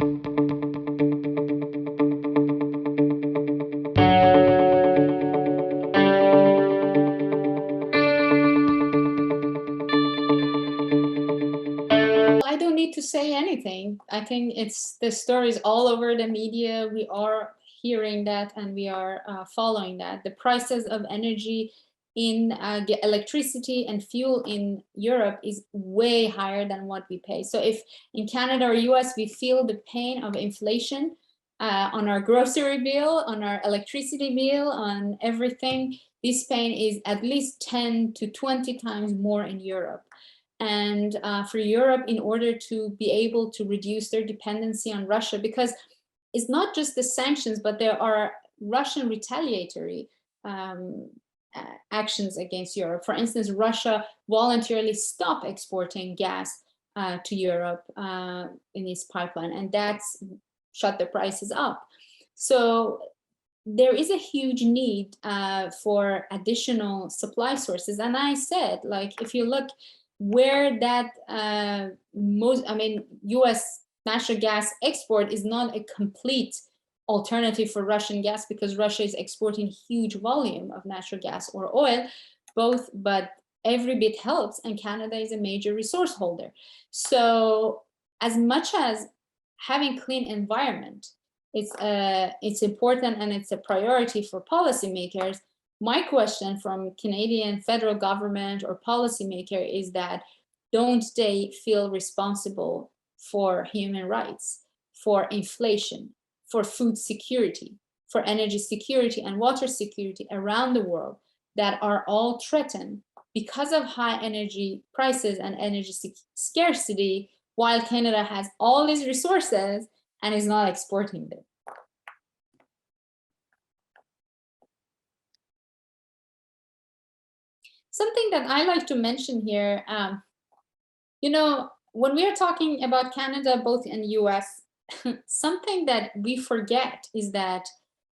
I don't need to say anything. I think the stories all over the media. We are hearing that and we are following that. The prices of energy in electricity and fuel in Europe is way higher than what we pay. So if in Canada or US we feel the pain of inflation on our grocery bill, on our electricity bill, on everything, this pain is at least 10 to 20 times more in Europe. And for Europe, in order to be able to reduce their dependency on Russia, because it's not just the sanctions, but there are Russian retaliatory actions against Europe. For instance, Russia voluntarily stopped exporting gas to Europe in its pipeline, and that's shut the prices up. So there is a huge need for additional supply sources. And I said, like, if you look where that US natural gas export is not a complete alternative for Russian gas, because Russia is exporting huge volume of natural gas or oil, both, but every bit helps, and Canada is a major resource holder. So as much as having clean environment, it's important and it's a priority for policymakers. My question from Canadian federal government or policymaker is that don't they feel responsible for human rights, for inflation, for food security, for energy security and water security around the world that are all threatened because of high energy prices and energy scarcity, while Canada has all these resources and is not exporting them. Something that I like to mention here, when we are talking about Canada, both in the US, something that we forget is that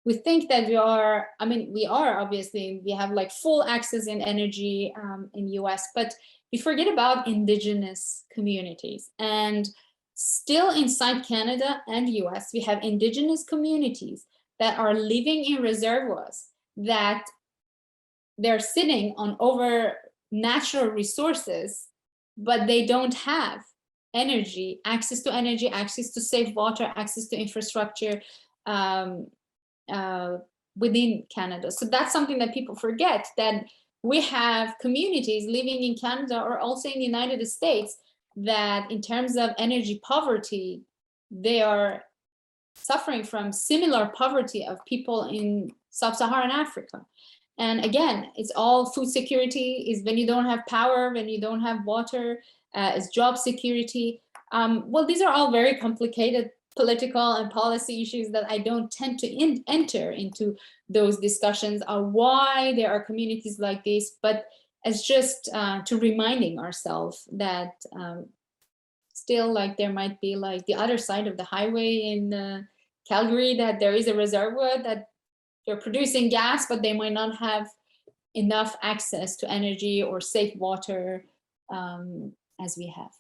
we think that we are obviously, we have like full access in energy in US, but we forget about indigenous communities. And still inside Canada and US, we have indigenous communities that are living in reservoirs, that they're sitting on over natural resources, but they don't have access to safe water, access to infrastructure within Canada. So that's something that people forget, that we have communities living in Canada or also in the United States that in terms of energy poverty, they are suffering from similar poverty of people in sub-Saharan Africa. And again, it's all food security, is when you don't have power, when you don't have water, it's job security. Well, these are all very complicated political and policy issues that I don't tend to enter into those discussions on why there are communities like this, but as just to reminding ourselves that still, like, there might be like the other side of the highway in Calgary, that there is a reservoir that they're producing gas, but they might not have enough access to energy or safe water as we have.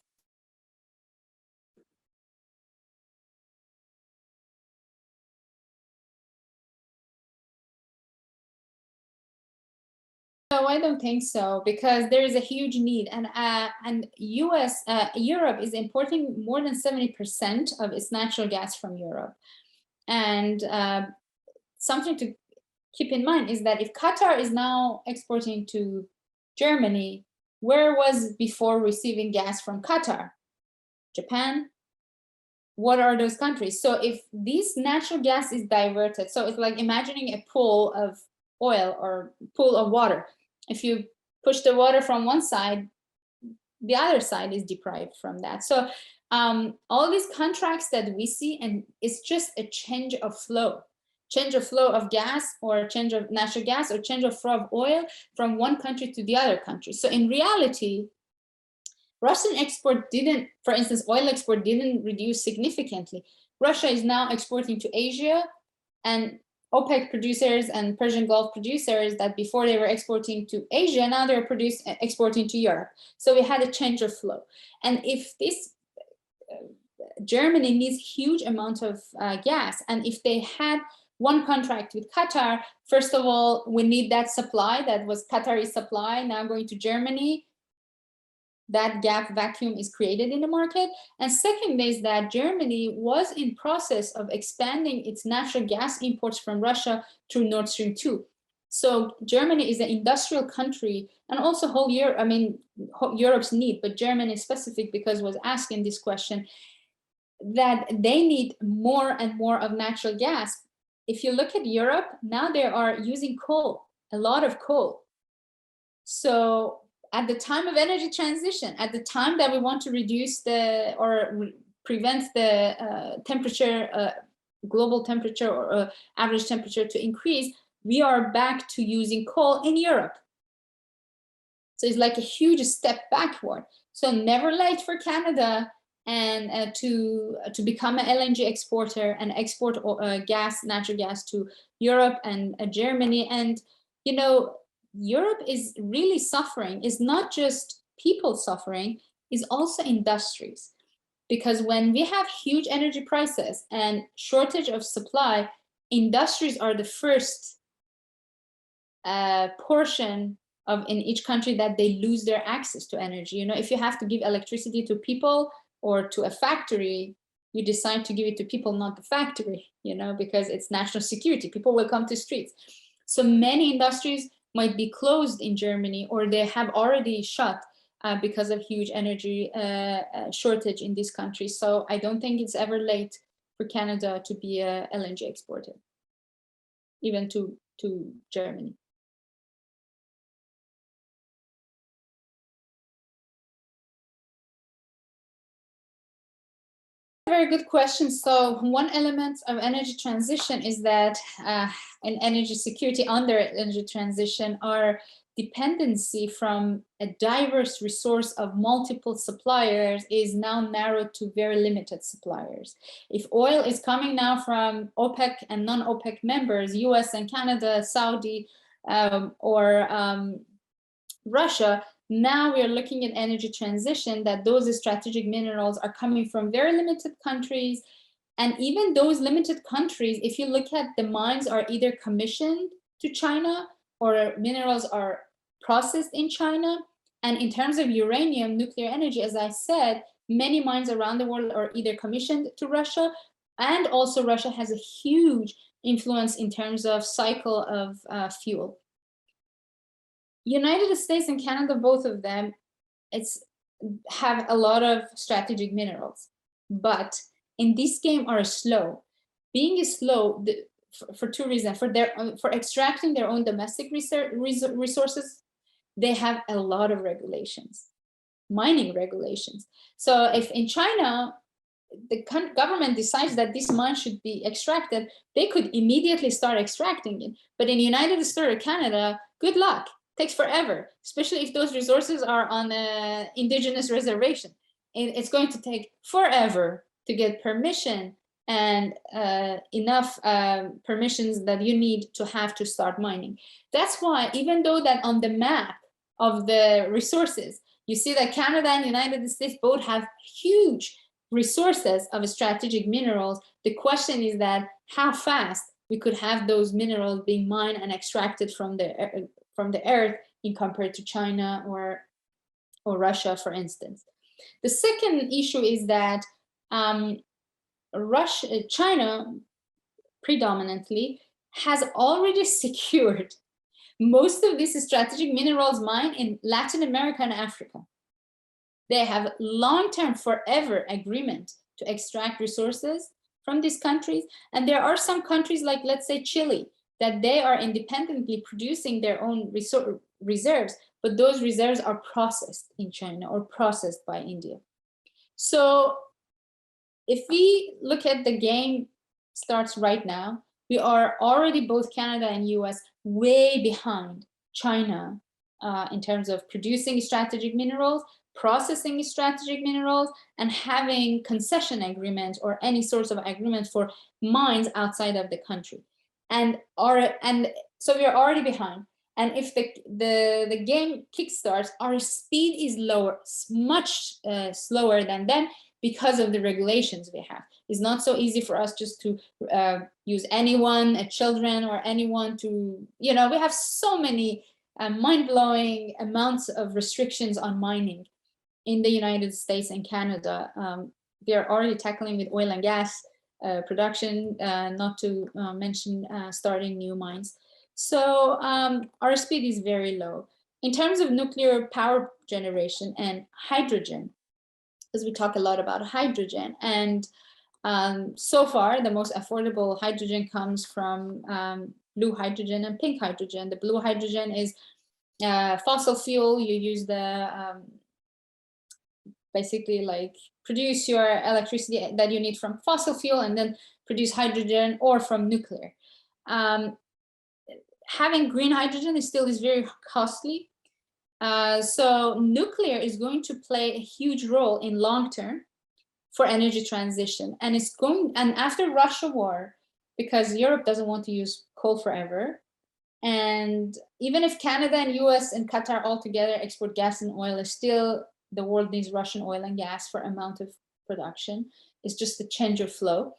No, I don't think so, because there is a huge need, and Europe is importing more than 70% of its natural gas from Europe. And something to keep in mind is that if Qatar is now exporting to Germany, where was before receiving gas from Qatar? Japan? What are those countries? So if this natural gas is diverted, so it's like imagining a pool of oil or pool of water. If you push the water from one side, the other side is deprived from that. So all these contracts that we see, and it's just a change of flow of gas, or change of natural gas, or change of flow of oil from one country to the other country. So in reality, Russian export didn't, for instance, oil export didn't reduce significantly. Russia is now exporting to Asia, and OPEC producers and Persian Gulf producers that before they were exporting to Asia, now they're exporting to Europe. So we had a change of flow. And if this Germany needs huge amount of gas. And if they had one contract with Qatar, first of all, we need that supply that was Qatari supply now going to Germany. That gap vacuum is created in the market. And second is that Germany was in process of expanding its natural gas imports from Russia through Nord Stream 2. So Germany is an industrial country, and also whole Europe, I mean, Europe's need, but Germany specific because was asking this question, that they need more and more of natural gas. If you look at Europe, now they are using coal, a lot of coal. So at the time of energy transition, at the time that we want to reduce the, or prevent the temperature, global temperature or average temperature to increase, we are back to using coal in Europe. So it's like a huge step backward. So never late for Canada and to become an LNG exporter and export gas, natural gas to Europe and Germany. And, you know, Europe is really suffering. It's not just people suffering, it's also industries. Because when we have huge energy prices and shortage of supply, industries are the first portion of in each country that they lose their access to energy. You know, if you have to give electricity to people or to a factory, you decide to give it to people, not the factory, you know, because it's national security. People will come to streets. So many industries might be closed in Germany, or they have already shut because of huge energy shortage in this country. So I don't think it's ever late for Canada to be a LNG exporter, even to Germany. Very good question. So one element of energy transition is that in energy security, under energy transition, our dependency from a diverse resource of multiple suppliers is now narrowed to very limited suppliers. If oil is coming now from OPEC and non-OPEC members, US and Canada, Saudi, or Russia, now we are looking at energy transition, that those strategic minerals are coming from very limited countries. And even those limited countries, if you look at the mines, are either commissioned to China or minerals are processed in China. And in terms of uranium, nuclear energy, as I said, many mines around the world are either commissioned to Russia, and also Russia has a huge influence in terms of cycle of fuel. United States and Canada, both of them, have a lot of strategic minerals, but in this game are slow. Being slow for two reasons: for extracting their own domestic resources, they have a lot of regulations, mining regulations. So if in China the government decides that this mine should be extracted, they could immediately start extracting it. But in the United States or Canada, good luck. Takes forever, especially if those resources are on an indigenous reservation. It's going to take forever to get permission and enough permissions that you need to have to start mining. That's why, even though that on the map of the resources, you see that Canada and the United States both have huge resources of strategic minerals, the question is that how fast we could have those minerals being mined and extracted from the earth in compared to China or Russia, for instance. The second issue is that China predominantly has already secured most of these strategic minerals mined in Latin America and Africa. They have long-term, forever agreement to extract resources from these countries. And there are some countries like, let's say, Chile, that they are independently producing their own reserves, but those reserves are processed in China or processed by India. So if we look at the game starts right now, we are already, both Canada and US, way behind China in terms of producing strategic minerals, processing strategic minerals, and having concession agreements or any sorts of agreement for mines outside of the country. And so we are already behind. And if the game kickstarts, our speed is lower, much slower than them. because of the regulations we have. It's not so easy for us just to use anyone, children or anyone to, you know, we have so many mind-blowing amounts of restrictions on mining in the United States and Canada. They're already tackling with oil and gas production, not to mention starting new mines. So our speed is very low. In terms of nuclear power generation and hydrogen, because we talk a lot about hydrogen, and so far the most affordable hydrogen comes from blue hydrogen and pink hydrogen. The blue hydrogen is fossil fuel. You use the basically like produce your electricity that you need from fossil fuel and then produce hydrogen, or from nuclear. Having green hydrogen is very costly. So nuclear is going to play a huge role in long term for energy transition. And it's going, and after Russia war, because Europe doesn't want to use coal forever, and even if Canada and US and Qatar all together export gas and oil, still the world needs Russian oil and gas for amount of production. It's just a change of flow.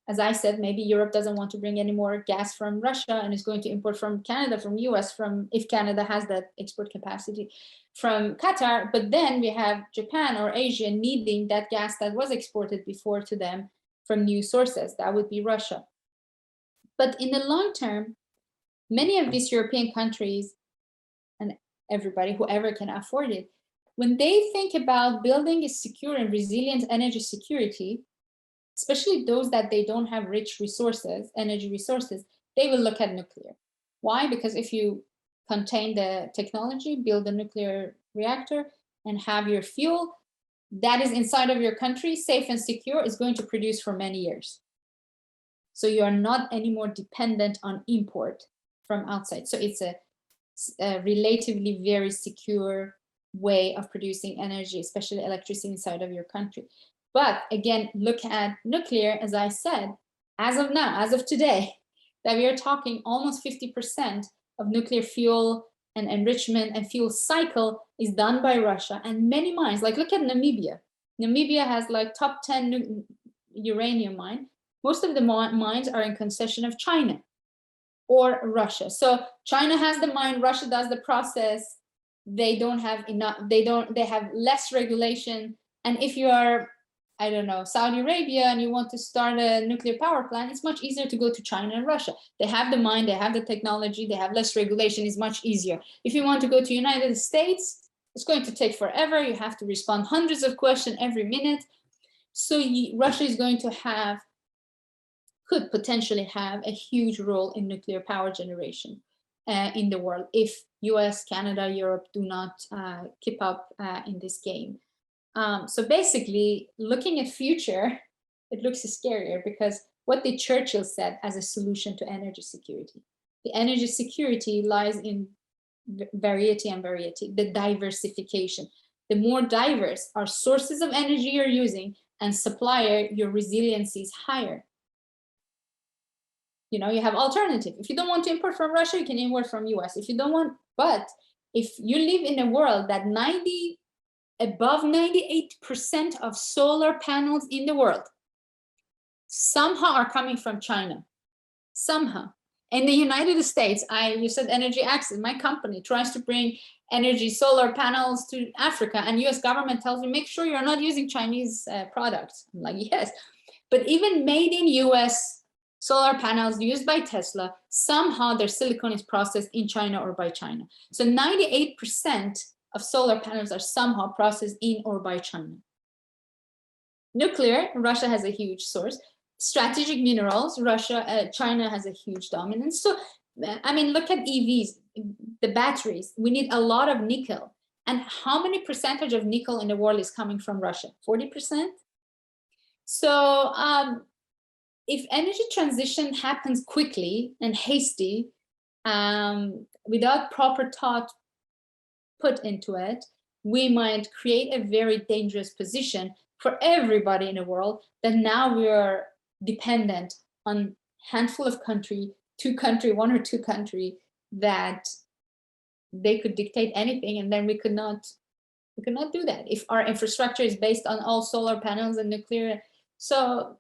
As I said, maybe Europe doesn't want to bring any more gas from Russia and is going to import from Canada, from US, from, if Canada has that export capacity, from Qatar. But then we have Japan or Asia needing that gas that was exported before to them from new sources. That would be Russia. But in the long term, many of these European countries, and everybody, whoever can afford it, when they think about building a secure and resilient energy security, especially those that they don't have rich resources, energy resources, they will look at nuclear. Why? Because if you contain the technology, build a nuclear reactor and have your fuel that is inside of your country, safe and secure, is going to produce for many years. So you are not anymore dependent on import from outside. So it's a relatively very secure way of producing energy, especially electricity inside of your country. But again, look at nuclear, as I said, as of now, as of today, that we are talking almost 50% of nuclear fuel and enrichment and fuel cycle is done by Russia, and many mines, like look at Namibia. Namibia has like top 10 uranium mine. Most of the mines are in concession of China or Russia. So China has the mine, Russia does the process. They don't have enough, they have less regulation. And if you are, I don't know, Saudi Arabia and you want to start a nuclear power plant, it's much easier to go to China and Russia. They have the mine, they have the technology, they have less regulation, it's much easier. If you want to go to United States, it's going to take forever. You have to respond hundreds of questions every minute. So Russia is going to have, could potentially have a huge role in nuclear power generation in the world if US, Canada, Europe do not keep up in this game. So basically, looking at future, it looks scarier, because what did Churchill said as a solution to energy security? The energy security lies in variety and variety, the diversification. The more diverse our sources of energy you're using and supplier, your resiliency is higher. You know, you have alternative. If you don't want to import from Russia, you can import from US. If you don't want, but if you live in a world that above 98% of solar panels in the world somehow are coming from China, somehow. In the United States, you said Energy Access, my company tries to bring energy solar panels to Africa, and US government tells me, make sure you're not using Chinese products. I'm like, yes, but even made in US solar panels used by Tesla, somehow their silicon is processed in China or by China. So 98% of solar panels are somehow processed in or by China. Nuclear, Russia has a huge source. Strategic minerals, China has a huge dominance. So, I mean, look at EVs, the batteries. We need a lot of nickel. And how many percentage of nickel in the world is coming from Russia? 40%? So if energy transition happens quickly and hasty, without proper thought put into it, we might create a very dangerous position for everybody in the world, that now we are dependent on a handful of one or two country, that they could dictate anything, and then we could not We cannot do that if our infrastructure is based on all solar panels and nuclear. So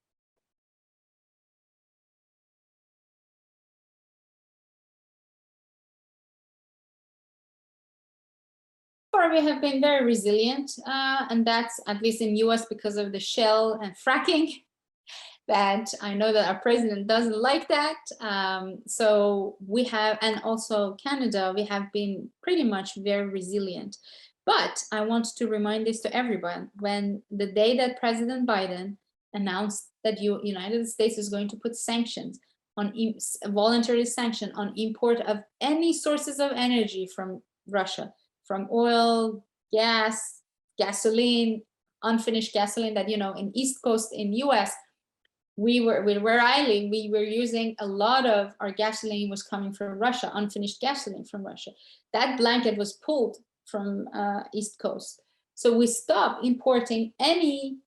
far we have been very resilient, and that's at least in US because of the shale and fracking. That I know that our president doesn't like that. So we have, and also Canada, we have been pretty much very resilient. But I want to remind this to everyone, when the day that President Biden announced that United States is going to put sanctions on voluntary sanction on import of any sources of energy from Russia, from oil, gas, gasoline, unfinished gasoline that, in East Coast in US, where I live, we were using a lot of our gasoline was coming from Russia, unfinished gasoline from Russia. That blanket was pulled from East Coast. So we stopped importing any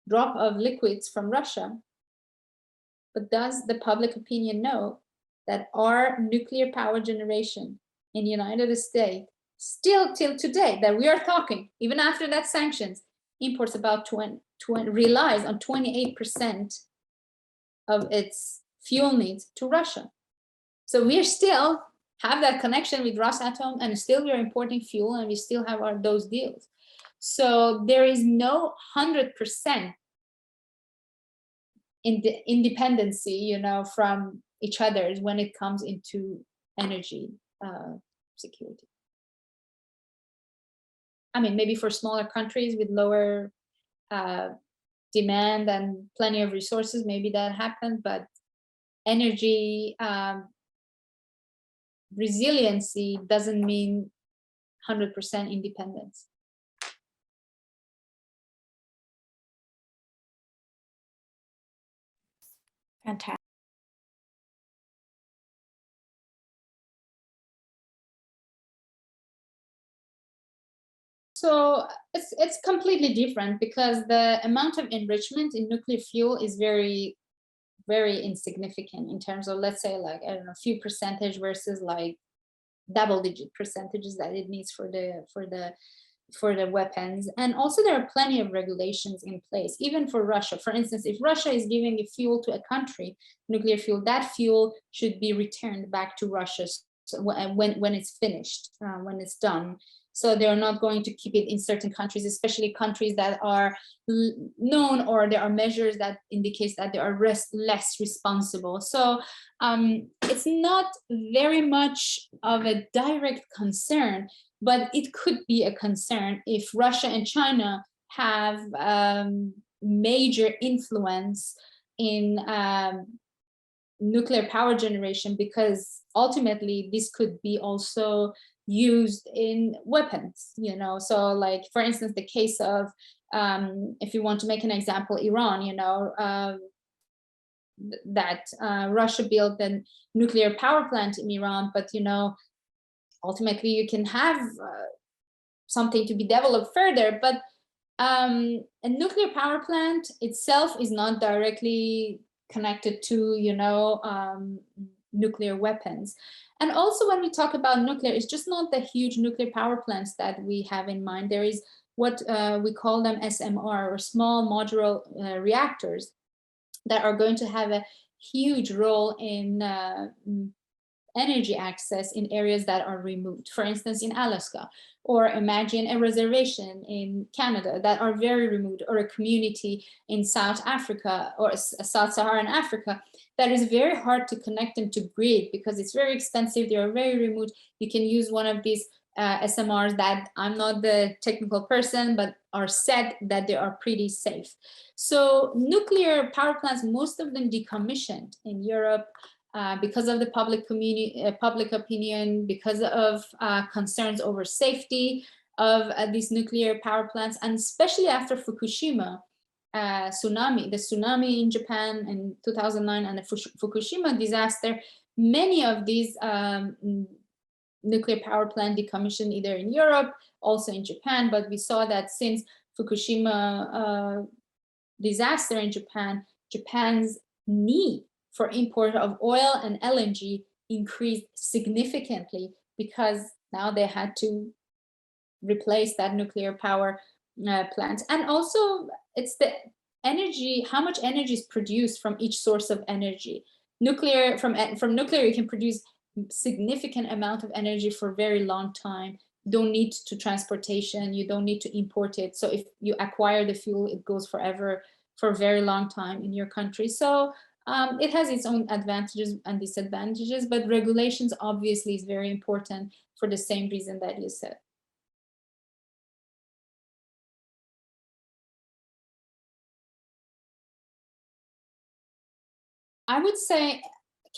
drop of liquids from Russia. But does the public opinion know that our nuclear power generation in the United States, still till today that we are talking, even after that sanctions, imports about relies on 28% of its fuel needs to Russia. So we still have that connection with Rosatom, and still we are importing fuel, and we still have those deals. So there is no 100% independency, from each other when it comes into energy security. I mean, maybe for smaller countries with lower demand and plenty of resources, maybe that happened, but energy resiliency doesn't mean 100% independence. Fantastic. So it's completely different, because the amount of enrichment in nuclear fuel is very, very insignificant in terms of, let's say, like, I don't know, few percentage versus like double-digit percentages that it needs for the weapons. And also there are plenty of regulations in place, even for Russia. For instance, if Russia is giving a fuel to a country, nuclear fuel, that fuel should be returned back to Russia when it's finished, when it's done. So they're not going to keep it in certain countries, especially countries that are known, or there are measures that indicate that they are less responsible. So it's not very much of a direct concern, but it could be a concern if Russia and China have major influence in nuclear power generation, because ultimately this could be also used in weapons, so like, for instance, the case of, if you want to make an example, Iran, that Russia built a nuclear power plant in Iran, but ultimately you can have something to be developed further, but a nuclear power plant itself is not directly connected to nuclear weapons. And also, when we talk about nuclear, it's just not the huge nuclear power plants that we have in mind. There is what we call them SMR, or small modular reactors, that are going to have a huge role in energy access in areas that are remote. For instance, in Alaska, or imagine a reservation in Canada that are very remote, or a community in South Africa or Sub-Saharan Africa that is very hard to connect them to grid, because it's very expensive, they are very remote. You can use one of these SMRs that, I'm not the technical person, but are said that they are pretty safe. So nuclear power plants, most of them decommissioned in Europe, because of the public opinion, because of concerns over safety of these nuclear power plants, and especially after Fukushima tsunami, the tsunami in Japan in 2009, and the Fukushima disaster, many of these nuclear power plant decommissioned, either in Europe, also in Japan. But we saw that since Fukushima disaster in Japan, Japan's need for import of oil and LNG increased significantly, because now they had to replace that nuclear power plant. And also it's the energy, how much energy is produced from each source of energy. Nuclear, from nuclear, you can produce significant amount of energy for a very long time. Don't need to transportation, you don't need to import it. So if you acquire the fuel, it goes forever, for a very long time in your country. So it has its own advantages and disadvantages, but regulations obviously is very important for the same reason that you said. I would say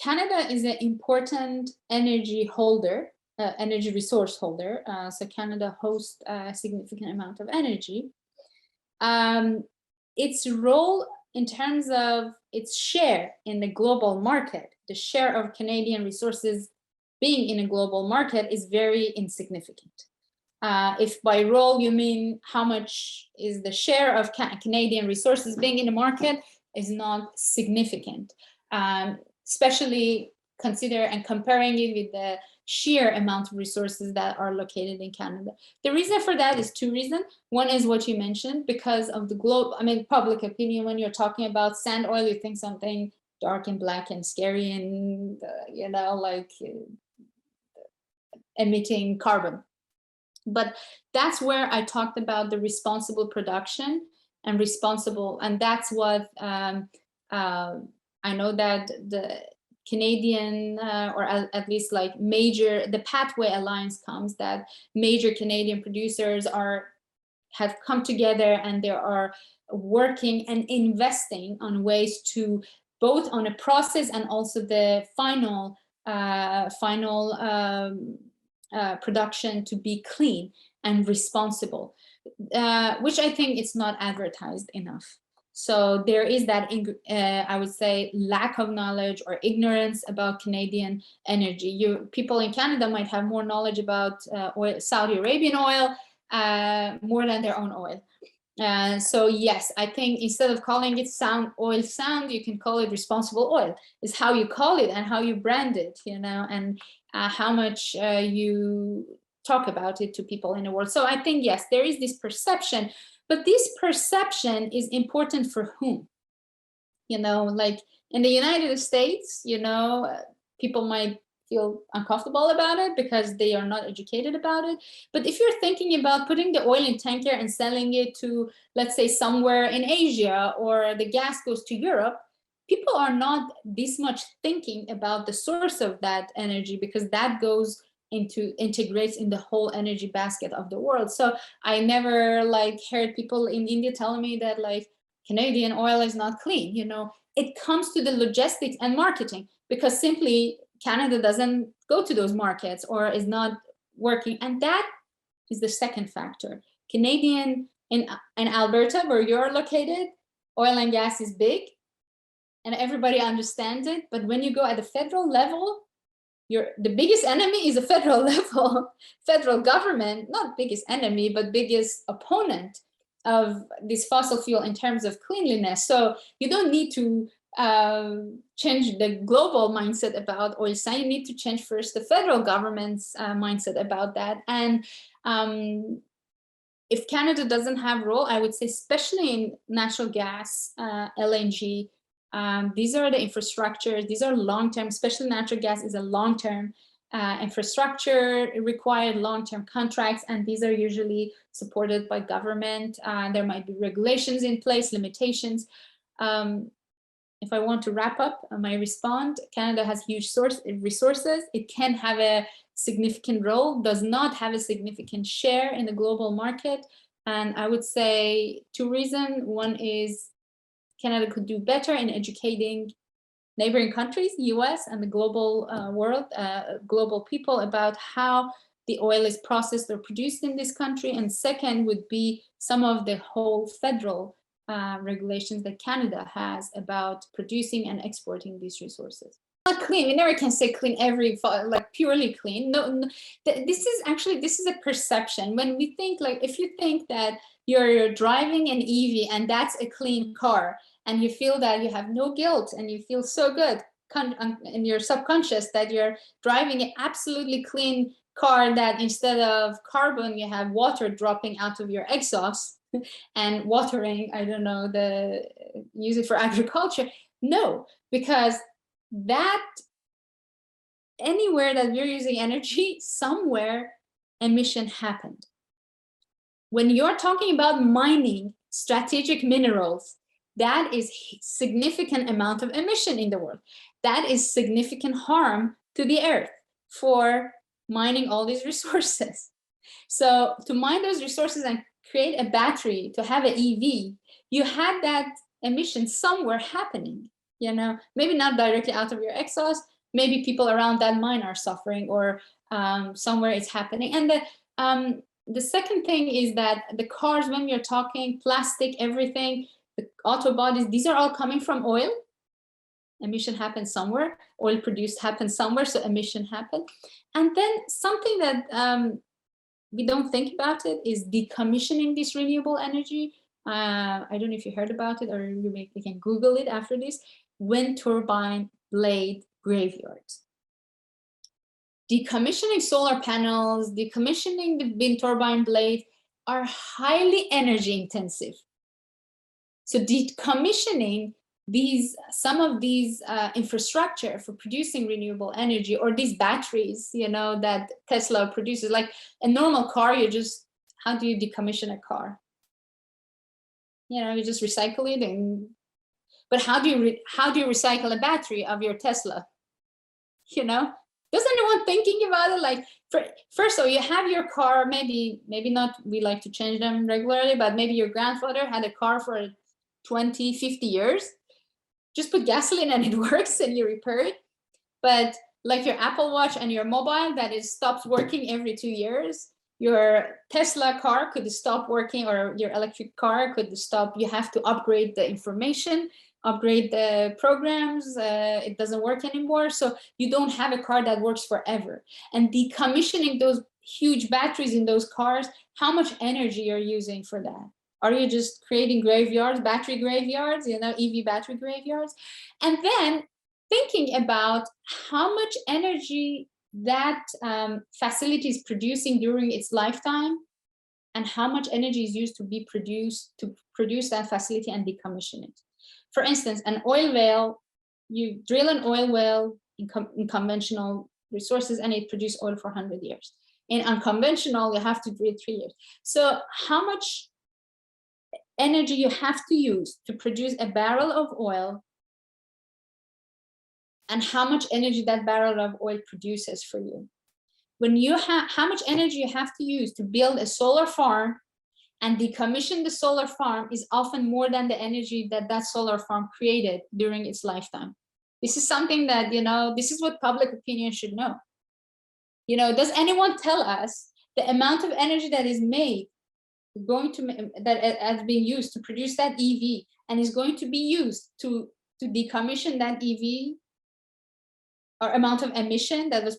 Canada is an important energy holder, energy resource holder. So Canada hosts a significant amount of energy. Its role in terms of its share in the global market, the share of Canadian resources being in a global market is very insignificant. If by role you mean how much is the share of Canadian resources being in the market, is not significant, especially consider and comparing it with the sheer amount of resources that are located in Canada. The reason for that is two reasons. One is what you mentioned, because of the public opinion. When you're talking about sand oil, you think something dark and black and scary and, like emitting carbon. But that's where I talked about the responsible production and that's what I know that the Canadian, or at least like the Pathway Alliance comes, that major Canadian producers have come together and they are working and investing on ways to both on a process and also the final production to be clean and responsible, which I think it's not advertised enough. So there is that, I would say, lack of knowledge or ignorance about Canadian energy. People in Canada might have more knowledge about Saudi Arabian oil more than their own oil. So yes, I think instead of calling it oil sound, you can call it responsible oil. It's how you call it and how you brand it, and how much you talk about it to people in the world. So I think, yes, there is this perception, but this perception is important for whom? Like in the United States, people might feel uncomfortable about it because they are not educated about it. But if you're thinking about putting the oil in tanker and selling it to, let's say, somewhere in Asia, or the gas goes to Europe, people are not this much thinking about the source of that energy, because that integrates in the whole energy basket of the world. So I never heard people in India telling me that Canadian oil is not clean. It comes to the logistics and marketing, because simply Canada doesn't go to those markets or is not working. And that is the second factor. Canadian, in Alberta, where you're located, oil and gas is big and everybody understands it. But when you go at the federal level, the biggest enemy is a federal level, federal government, not biggest enemy, but biggest opponent of this fossil fuel in terms of cleanliness. So you don't need to change the global mindset about oil sand. You need to change first the federal government's mindset about that. And if Canada doesn't have a role, I would say, especially in natural gas, LNG, these are the infrastructures. These are long-term, especially natural gas is a long-term infrastructure. It required long-term contracts, and these are usually supported by government. There might be regulations in place, limitations. If I want to wrap up my response, Canada has huge resources. It can have a significant role, does not have a significant share in the global market. And I would say two reasons. One is Canada could do better in educating neighboring countries, US and the global world, global people, about how the oil is processed or produced in this country. And second would be some of the whole federal regulations that Canada has about producing and exporting these resources. Not clean, we never can say clean purely clean. No, this is a perception. When we think, if you think that you're driving an EV and that's a clean car, and you feel that you have no guilt and you feel so good in your subconscious that you're driving an absolutely clean car that instead of carbon, you have water dropping out of your exhaust and watering, I don't know, use it for agriculture. No, because that anywhere that we're using energy, somewhere emission happened. When you're talking about mining strategic minerals, that is significant amount of emission in the world. That is significant harm to the earth for mining all these resources. So to mine those resources and create a battery, to have an EV, you had that emission somewhere happening, you know, maybe not directly out of your exhaust, maybe people around that mine are suffering, or somewhere it's happening. And the second thing is that the cars, when we're talking plastic, everything, the auto bodies, these are all coming from oil. Emission happens somewhere, oil produced happens somewhere, so emission happened. And then something that we don't think about it is decommissioning this renewable energy. I don't know if you heard about it, or we can Google it after this. Wind turbine blade graveyards. Decommissioning solar panels, decommissioning the wind turbine blade are highly energy intensive. So decommissioning some of these infrastructure for producing renewable energy, or these batteries, you know, that Tesla produces, like a normal car, how do you decommission a car? You know, you just recycle it, but how do you recycle a battery of your Tesla? You know, does anyone thinking about it? Like, first of all, you have your car, maybe not, we like to change them regularly, but maybe your grandfather had a car for 20, 50 years. Just put gasoline and it works and you repair it. But like your Apple Watch and your mobile, that stops working every 2 years. Your Tesla car could stop working, or your electric car could stop. You have to upgrade the information, upgrade the programs. It doesn't work anymore. So you don't have a car that works forever. And decommissioning those huge batteries in those cars, how much energy you're using for that? Are you just creating graveyards, battery graveyards, you know, EV battery graveyards? And then thinking about how much energy that facility is producing during its lifetime, and how much energy is used to produce that facility and decommission it. For instance, an oil well, you drill an oil well in conventional resources and it produces oil for 100 years. In unconventional, you have to drill 3 years. So how much energy you have to use to produce a barrel of oil, and how much energy that barrel of oil produces for you. When you have, how much energy you have to use to build a solar farm and decommission the solar farm is often more than the energy that solar farm created during its lifetime. This is something that, you know, this is what public opinion should know. You know, does anyone tell us the amount of energy that is made, that has been used to produce that EV and is going to be used to decommission that EV, or amount of emission that was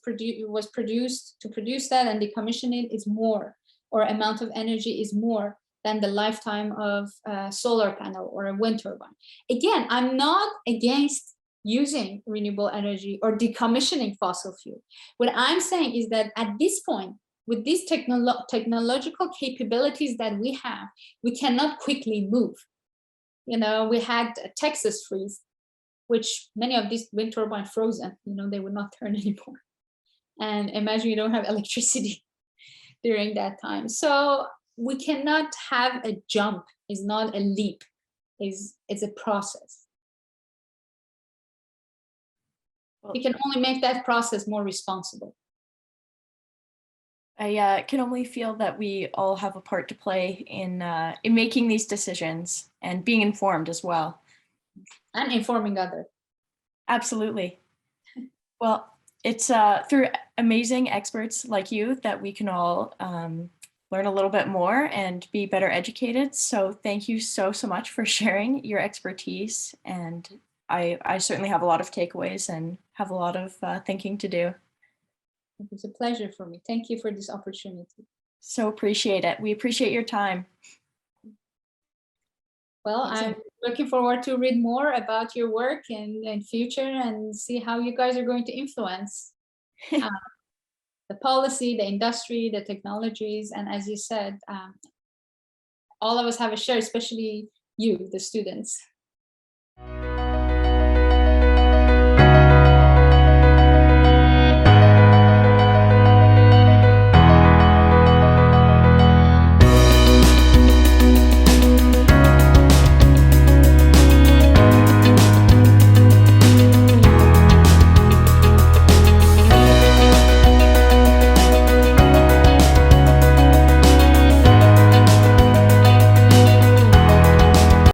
produced to produce that and decommission it is more, or amount of energy is more than the lifetime of a solar panel or a wind turbine. Again, I'm not against using renewable energy or decommissioning fossil fuel. What I'm saying is that at this point, with these technological capabilities that we have, we cannot quickly move. You know, we had a Texas freeze, which many of these wind turbines frozen, you know, they would not turn anymore. And imagine you don't have electricity during that time. So we cannot have a jump. It's not a leap. It's a process. We can only make that process more responsible. I can only feel that we all have a part to play in making these decisions and being informed as well. And informing others. Absolutely. Well, it's through amazing experts like you that we can all learn a little bit more and be better educated. So thank you so much for sharing your expertise. And I certainly have a lot of takeaways and have a lot of thinking to do. It's a pleasure for me. Thank you for this opportunity. So appreciate it. We appreciate your time. Well, I'm looking forward to read more about your work in future and see how you guys are going to influence the policy, the industry, the technologies, and as you said, all of us have a share, especially you, the students.